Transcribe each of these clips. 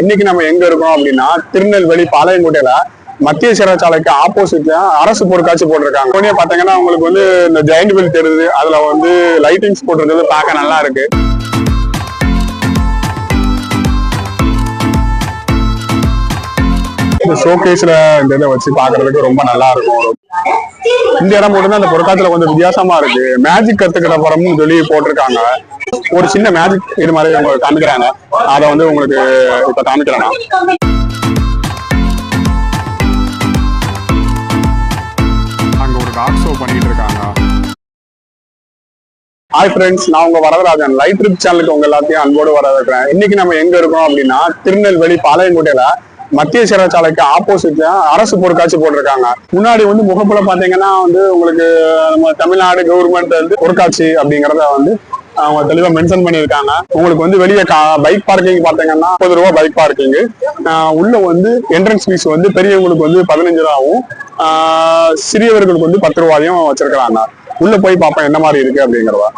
இன்னைக்கு நம்ம எங்க இருக்கோம் அப்படின்னா திருநெல்வேலி பாளையங்கோட்டையில மத்திய சிறைச்சாலைக்கு ஆப்போசிட்ல அரசு பொருட்காட்சி போட்டிருக்காங்க. உடனே பாத்தீங்கன்னா உங்களுக்கு வந்து இந்த ஜெயண்ட் வில் தெரியுது, அதுல வந்து லைட்டிங்ஸ் போட்டிருக்கிறது பார்க்க நல்லா இருக்கு. இந்த ஷோகேஸ்ல இந்த இதை வச்சு பாக்குறதுக்கு ரொம்ப நல்லா இருக்கும். இந்த இடம் மட்டும்தான் அந்த பொருட்காட்சியில கொஞ்சம் வித்தியாசமா இருக்கு. மேஜிக் கத்துக்கிட்ட படமும் சொல்லி போட்டிருக்காங்க. ஒரு சின்ன மேஜிக் இது மாதிரி அவங்க காமிக்கிறாங்க, அதை வந்து உங்களுக்கு இப்ப காமிக்கிறேன்னா அங்க ஒரு டாக் ஷோ பண்ணிட்டு இருக்காங்க. ஹாய் ஃப்ரெண்ட்ஸ், நான் உங்க வரதராஜன். லைட் ட்ரிப் சேனலுக்கு உங்க எல்லாத்தையும் அன்போடு வரவேற்கிறேன். இன்னைக்கு நம்ம எங்க இருக்கோம் அப்படின்னா திருநெல்வேலி பாளையங்கோட்டையில மத்திய சிறைச்சாலைக்கு ஆப்போசிட்ல அரசு பொருட்காட்சி போட்டிருக்காங்க. முன்னாடி வந்து முகப்புல பாத்தீங்கன்னா வந்து உங்களுக்கு நம்ம தமிழ்நாடு கவர்மெண்ட் வந்து பொருட்காட்சி அப்படிங்கறத வந்து அவங்க தெளிவா மென்ஷன் பண்ணியிருக்காங்க. உங்களுக்கு வந்து வெளியே பைக் பார்க்கிங் பாத்தீங்கன்னா 30 ரூபா பைக் பார்க்கிங். உள்ள வந்து என்ட்ரன்ஸ் ஃபீஸ் வந்து பெரியவங்களுக்கு வந்து 15 ரூபாவும் சிறியவர்களுக்கு வந்து 10 ரூபாயும் வச்சிருக்கிறாங்க. உள்ள போய் பார்ப்போம் என்ன மாதிரி இருக்கு அப்படிங்கிறதா.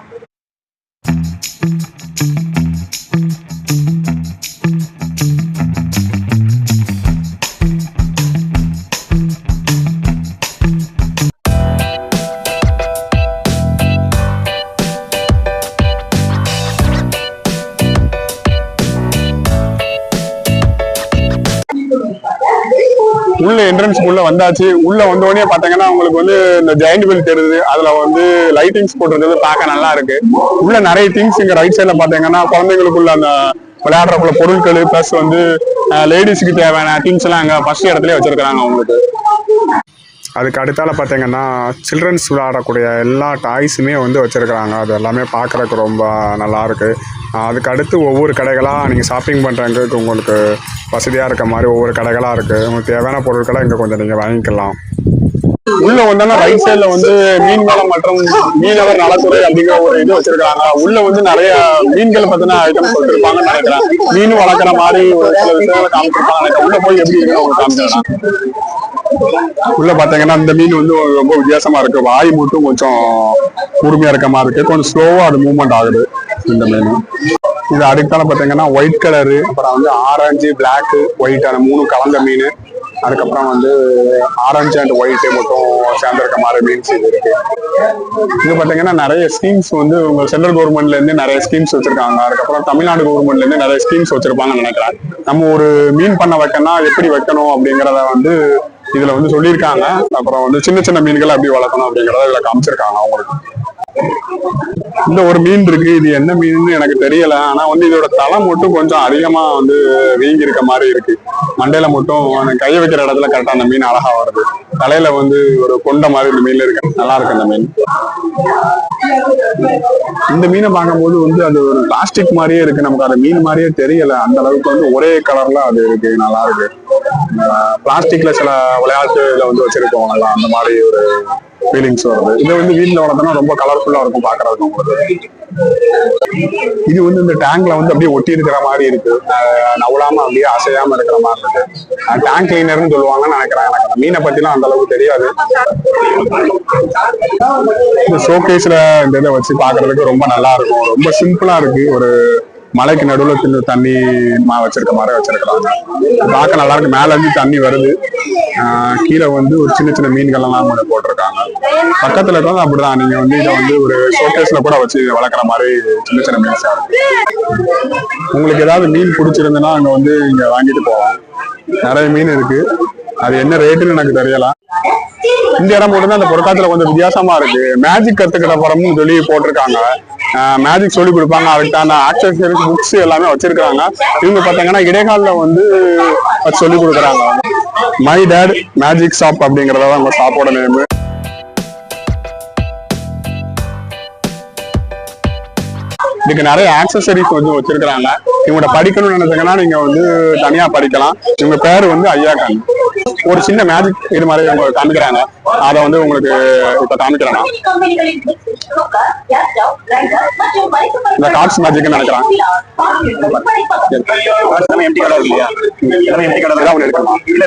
உள்ள என்ட்ரன்ஸ் உள்ள வந்தாச்சு. உள்ள வந்தோடனே பாத்தீங்கன்னா உங்களுக்கு வந்து இந்த ஜெயண்ட் வில் தெரியுது, அதுல வந்து லைட்டிங்ஸ் போட்டிருக்கிறது பார்க்க நல்லா இருக்கு. உள்ள நிறைய திங்ஸ் இங்க ரைட் சைட்ல பாத்தீங்கன்னா குழந்தைங்களுக்குள்ள அந்த விளையாடுறக்குள்ள பொருட்கள் பிளஸ் வந்து லேடிஸ்க்கு தேவையான திங்ஸ் எல்லாம் அங்க ஃபர்ஸ்ட் இடத்துல வச்சிருக்காங்க. உங்களுக்கு அதுக்கு அடுத்தால பார்த்தீங்கன்னா சில்ட்ரன்ஸ் விளையாடக்கூடிய எல்லா டாய்ஸுமே வந்து வச்சுருக்குறாங்க. அது எல்லாமே பார்க்குறதுக்கு ரொம்ப நல்லாயிருக்கு. அதுக்கு அடுத்து ஒவ்வொரு கடைகளாக நீங்கள் ஷாப்பிங் பண்ணுறதுக்கு உங்களுக்கு வசதியாக இருக்க மாதிரி ஒவ்வொரு கடைகளாக இருக்குது. உங்களுக்கு தேவையான பொருட்களை இங்கே கொஞ்சம் நீங்கள் வாங்கிக்கலாம். உள்ள வந்தோம்னா ரைட் சைட்ல வந்து மீன்வளம் மற்றும் மீனவர் நலத்துறை அப்படிங்கிற ஒரு இது வச்சிருக்காங்க. உள்ள வந்து நிறைய மீன்கள் பத்தின ஐட்டம் கொடுத்துருப்பாங்கன்னு நினைக்கிறேன். மீன் வளர்க்குற மாதிரி ஒரு சில விஷயங்களை காமிச்சிருப்பாங்க. உள்ள போய் எப்படி இருக்கு அவங்க காமிச்சிடலாம். உள்ள பாத்தீங்கன்னா இந்த மீன் வந்து ரொம்ப வித்தியாசமா இருக்கு. வாய் மட்டும் கொஞ்சம் கூர்மையா இருக்க மாதிரி இருக்கு, கொஞ்சம் ஸ்லோவா அது மூவ்மெண்ட் ஆகுது இந்த மீன். இது அடுத்தால பாத்தீங்கன்னா ஒயிட் கலரு, அப்புறம் வந்து ஆரஞ்சு, பிளாக், ஒயிட், அந்த 3 கலந்த மீன். அதுக்கப்புறம் வந்து ஆரஞ்சு அண்ட் ஒயிட் மட்டும் சேர்ந்திருக்க மாதிரி மீன்ஸ் இது இருக்கு. இது பாத்தீங்கன்னா நிறைய ஸ்கீம்ஸ் வந்து உங்க சென்ட்ரல் கவர்மெண்ட்ல இருந்து நிறைய ஸ்கீம்ஸ் வச்சிருக்காங்க. அதுக்கப்புறம் தமிழ்நாடு கவர்மெண்ட்ல இருந்து நிறைய ஸ்கீம்ஸ் வச்சிருப்பாங்கன்னு நினைக்கிறேன். நம்ம ஒரு மீன் பண்ண வைக்கணும், எப்படி வைக்கணும் அப்படிங்கிறத வந்து இதுல வந்து சொல்லியிருக்காங்க. அப்புறம் வந்து சின்ன சின்ன மீன்களை எப்படி வளர்க்கணும் அப்படிங்கிறத இதுல காமிச்சிருக்காங்க அவங்களுக்கு. இந்த ஒரு மீன் இருக்கு, இது என்ன மீன் எனக்கு தெரியல. ஆனா வந்து இதோட தலை மட்டும் கொஞ்சம் அதிகமா வந்து வீங்கி இருக்க மாதிரி இருக்கு. மண்டையில மட்டும் கையை வைக்கிற இடத்துல கரெக்டா அந்த மீன் அழகா வருது. தலையில வந்து ஒரு கொண்ட மாதிரி இந்த மீன்ல இருக்கு, நல்லா இருக்கு அந்த மீன். இந்த மீனை பார்க்கும்போது வந்து அது ஒரு பிளாஸ்டிக் மாதிரியே இருக்கு, நமக்கு அந்த மீன் மாதிரியே தெரியல. அந்த அளவுக்கு வந்து ஒரே கலர்ல அது இருக்கு, நல்லா இருக்கு. பிளாஸ்டிக்ல சில விளையாட்டுல வந்து வச்சிருக்கோம், நல்லா அந்த மாதிரி ஒரு ஃபீலிங்ஸ் வருது. இதை வந்து வீட்டுல வளர்த்தோம்னா ரொம்ப கலர்ஃபுல்லா இருக்கும் பாக்குறதுக்கு உங்களுக்கு. இது வந்து இந்த டேங்க்ல வந்து அப்படியே ஒட்டி இருக்கிற மாதிரி இருக்கு, நவலாம அப்படியே அசையாம இருக்கிற மாதிரி இருக்கு. டேங்க் கிளீனர்னு சொல்லுவாங்கன்னு நினைக்கிறேன். எனக்கு அந்த மீனை பத்திலாம் அந்த அளவுக்கு தெரியாது. இந்த ஷோகேஸ்ல இந்த இதை வச்சு பாக்குறதுக்கு ரொம்ப நல்லா இருக்கும். ரொம்ப சிம்பிளா இருக்கு. ஒரு மலைக்கு நடுவுல தண்ணி வச்சிருக்க மாதிரி வச்சிருக்கிறாங்க. பார்க்க நல்லா இருக்கு. மேல இருந்து தண்ணி வருது. கீழே வந்து ஒரு சின்ன சின்ன மீன்கள் எல்லாம் கூட போட்டிருக்காங்க. பக்கத்துல இருக்கிறது அப்படிதான். நீங்க வந்து இதை வந்து ஒரு ஷோகேஸ்ல கூட வச்சு வளர்க்குற மாதிரி சின்ன சின்ன மீன்ஸ். உங்களுக்கு ஏதாவது மீன் பிடிச்சிருந்துன்னா அங்க வந்து இங்க வாங்கிட்டு போகலாம். நிறைய மீன் இருக்கு. அது என்ன ரேட்டுன்னு எனக்கு தெரியல. இந்த இடம் மட்டும்தான் அந்த பொருட்காட்சியில கொஞ்சம் வித்தியாசமா இருக்கு. மேஜிக் கத்துக்கிட்ட படமும் சொல்லி போட்டிருக்காங்க. மேஜிக் சொல்லி கொடுப்பாங்க, அதுக்கான ஆக்சசரிஸ், புக்ஸ் எல்லாமே வச்சிருக்காங்க. இவங்க பாத்தீங்கன்னா இடைக்கால வந்து சொல்லி கொடுக்குறாங்க. மை டேட் மேஜிக் ஷாப் அப்படிங்கறத உங்க ஷாப்போட நேம். இதுக்கு நிறைய ஆக்சசரிஸ் வந்து வச்சிருக்காங்க. இவங்களோட படிக்கணும்னு நினைச்சீங்கன்னா நீங்க வந்து தனியா படிக்கலாம். இவங்க பேரு வந்து ஐயாக்கான். ஒரு சின்ன மேஜிக் இது மாதிரி அவங்க காமிக்கிறாங்க, அதை வந்து உங்களுக்கு இப்ப காமிக்கிறேன்னா இந்த கார்ட்ஸ் மேஜிக் நினைக்கிறேன். கீழே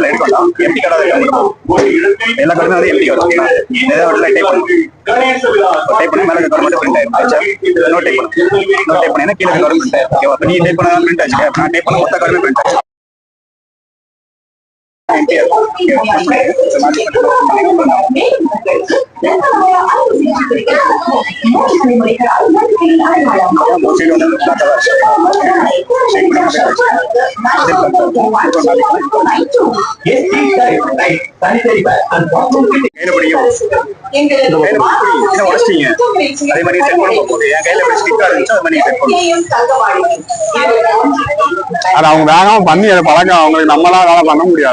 அது அவங்க வேகமா பண்ணி அதை பழக்கம் அவங்களுக்கு நம்மளால வேலை பண்ண முடியாது.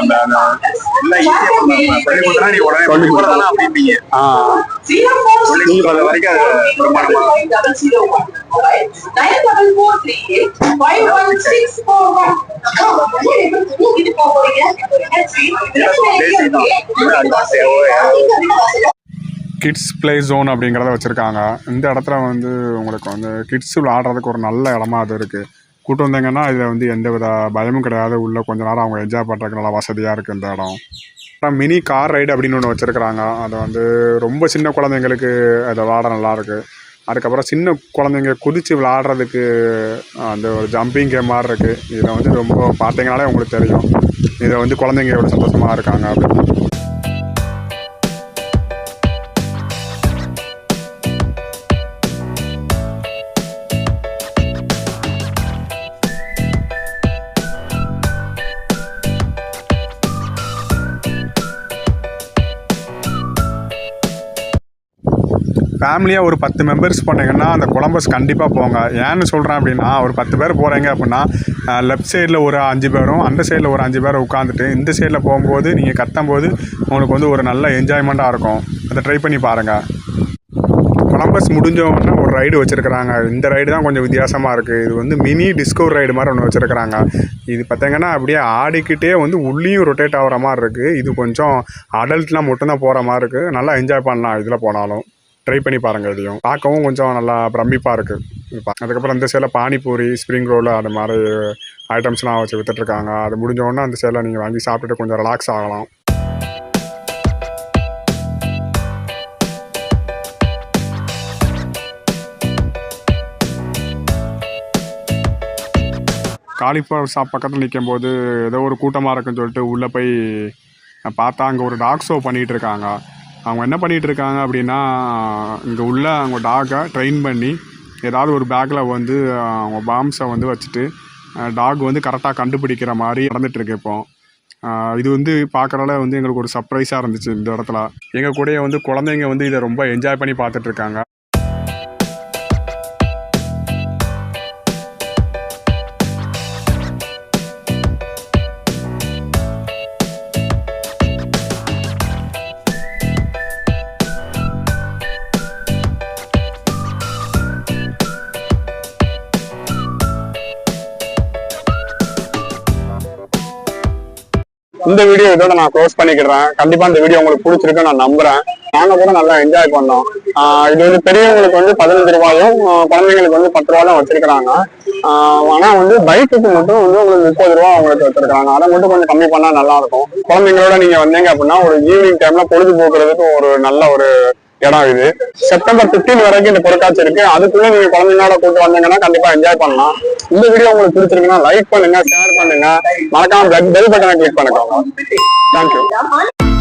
கிட்ஸ் பிளே ஜோன் அப்படிங்கிறத வச்சுருக்காங்க. இந்த இடத்துல வந்து உங்களுக்கு வந்து கிட்ஸ் விளையாடுறதுக்கு ஒரு நல்ல இடமா அது இருக்குது. கூட்டு வந்தாங்கன்னா இதில் வந்து எந்த வித பயமும் கிடையாது. உள்ளே கொஞ்ச நேரம் அவங்க என்ஜாய் பண்ணுறதுக்கு நல்லா வசதியாக இருக்குது இந்த இடம். மினி கார் ரைடு அப்படின்னு ஒன்று வச்சுருக்குறாங்க. அதை வந்து ரொம்ப சின்ன குழந்தைங்களுக்கு அதை விளாட நல்லாயிருக்கு. அதுக்கப்புறம் சின்ன குழந்தைங்க குதித்து விளாடுறதுக்கு அந்த ஒரு ஜம்பிங் கேம் மாதிரி இருக்குது. இதில் வந்து ரொம்ப பார்த்தீங்கனாலே உங்களுக்கு தெரியும் இதில் வந்து குழந்தைங்க எவ்வளோ சந்தோஷமாக இருக்காங்க அப்படின்னு. ஃபேமிலியாக ஒரு 10 மெம்பர்ஸ் போனீங்கன்னா அந்த கொலம்பஸ் கண்டிப்பாக போங்க. ஏன்னு சொல்கிறேன் அப்படின்னா ஒரு 10 பேர் போகிறீங்க அப்படின்னா லெஃப்ட் சைடில் ஒரு 5 பேரும் அந்த சைடில் ஒரு 5 பேரும் உட்காந்துட்டு இந்த சைடில் போகும்போது நீங்கள் கத்தும்போது உங்களுக்கு வந்து ஒரு நல்ல என்ஜாய்மெண்ட்டாக இருக்கும். அதை ட்ரை பண்ணி பாருங்கள். கொலம்பஸ் முடிஞ்சவொடனே ஒரு ரைடு வச்சுருக்குறாங்க. இந்த ரைடு தான் கொஞ்சம் வித்தியாசமாக இருக்குது. இது வந்து மினி டிஸ்கவர் ரைடு மாதிரி ஒன்று வச்சுருக்குறாங்க. இது பார்த்தீங்கன்னா அப்படியே ஆடிக்கிட்டே வந்து உள்ளேயும் ரொட்டேட் ஆகிற மாதிரி இருக்குது. இது கொஞ்சம் அடல்ட்லாம் மட்டும்தான் போகிற மாதிரி இருக்குது. நல்லா என்ஜாய் பண்ணலாம் இதில் போனாலும். ட்ரை பண்ணி பாருங்கள். இதையும் பார்க்கவும் கொஞ்சம் நல்லா பிரமிப்பாக இருக்குது. அதுக்கப்புறம் இந்த சைடில் பானிபூரி ஸ்ப்ரிங் ரோல் அது மாதிரி ஐட்டம்ஸ்லாம் வச்சு விற்றுட்ருக்காங்க. அது முடிஞ்சோடனே அந்த சைடில் நீங்கள் வாங்கி சாப்பிட்டுட்டு கொஞ்சம் ரிலாக்ஸ் ஆகலாம். காலிஃப்ளவர் ஷாப் பக்கத்தில் நிற்கும்போது ஏதோ ஒரு கூட்டமாக இருக்குன்னு சொல்லிட்டு உள்ளே போய் பார்த்தா அங்கே ஒரு டாக் ஷோ பண்ணிகிட்டு இருக்காங்க. அவங்க என்ன பண்ணிகிட்டு இருக்காங்க அப்படின்னா இங்கே உள்ள அவங்க டாகை ட்ரெயின் பண்ணி ஏதாவது ஒரு பேக்கில் வந்து அவங்க பாம்ஸை வந்து வச்சுட்டு டாக் வந்து கரெக்டாக கண்டுபிடிக்கிற மாதிரி நடந்துகிட்ருக்கு. இப்போது இது வந்து பார்க்குறதால வந்து எங்களுக்கு ஒரு சர்ப்ரைஸாக இருந்துச்சு. இந்த இடத்துல எங்கள் கூடயே வந்து குழந்தைங்க வந்து இதை ரொம்ப என்ஜாய் பண்ணி பார்த்துட்ருக்காங்க. இந்த வீடியோ இதோட நான் க்ளோஸ் பண்ணிக்கிறேன். கண்டிப்பா இந்த வீடியோ உங்களுக்கு பிடிச்சிருக்கு நான் நம்புறேன். நாங்க கூட நல்லா என்ஜாய் பண்ணோம். இது வந்து பெரியவங்களுக்கு வந்து 15 ரூபாயும் குழந்தைங்களுக்கு வந்து 10 ரூபா தான் வச்சிருக்கிறாங்க. ஆனா வந்து பைக்குக்கு மட்டும் வந்து உங்களுக்கு 30 ரூபா அவங்களுக்கு வச்சிருக்காங்க. அதை மட்டும் கொஞ்சம் கம்மி பண்ணா நல்லா இருக்கும். குழந்தைங்களோட நீங்க வந்தீங்க அப்படின்னா ஒரு ஈவினிங் டைம்ல பொழுதுபோக்குறதுக்கு ஒரு நல்ல ஒரு இடம் இது. செப்டம்பர் 15 வரைக்கும் இந்த பொருட்காட்சி இருக்கு. அதுக்குள்ள நீங்க குழந்தைங்களோட கூட்டு வந்தீங்கன்னா கண்டிப்பா என்ஜாய் பண்ணலாம். இந்த வீடியோ உங்களுக்கு பிடிச்சிருக்குன்னா லைக் பண்ணுங்க, ஷேர் பண்ணுங்க, மறக்காம பெல் பட்டனை கிளிக் பண்ணுங்க. தேங்க்யூ.